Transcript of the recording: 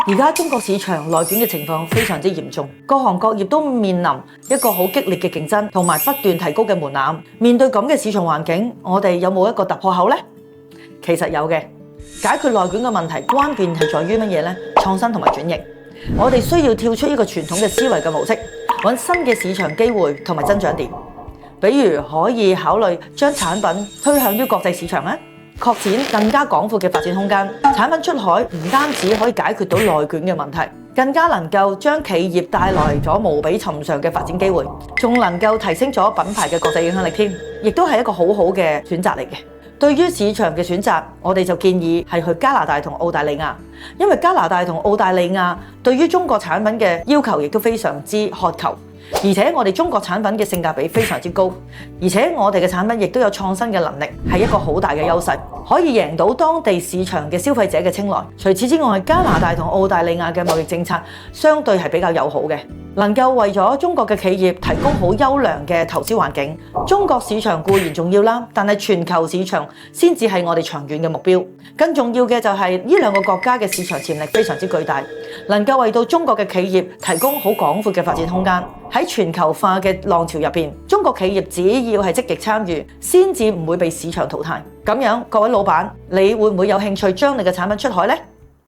而家中國市場內卷嘅情況非常之嚴重，各行各業都面臨一個好激烈嘅競爭，同埋不斷提高嘅門檻。面對咁嘅市場環境，我哋有冇一個突破口呢？其實有嘅，解決內卷嘅問題，關鍵係在於乜嘢呢？創新同埋轉型。我哋需要跳出呢個傳統嘅思維嘅模式，揾新嘅市場機會同埋增長點。比如可以考慮將產品推向於國際市場咧，擴展更加廣闊嘅發展空間。產品出海唔單止可以解決到內卷嘅問題，更加能夠將企業帶來咗無比尋常嘅發展機會，仲能夠提升咗品牌嘅國際影響力添，亦都係一個好好嘅選擇嚟嘅。對於市場嘅選擇，我哋就建議係去加拿大同澳大利亞，因為加拿大同澳大利亞對於中國產品嘅要求亦都非常之渴求，而且我哋中國產品嘅性價比非常之高，而且我哋嘅產品亦都有創新嘅能力，係一個好大嘅優勢，可以贏到當地市場嘅消費者嘅青睞。除此之外，加拿大同澳大利亞嘅貿易政策相對係比較友好嘅，能夠為咗中國嘅企業提供好優良嘅投資環境。中國市場固然重要啦，但係全球市場先至係我哋長遠嘅目標。更重要嘅就係呢兩個國家嘅市場潛力非常之巨大，能夠為到中國嘅企業提供好廣闊嘅發展空間。喺全球化嘅浪潮入邊，中國企業只要係積極參與，先至唔會被市場淘汰。咁樣，各位老闆，你會唔會有興趣將你嘅產品出海呢？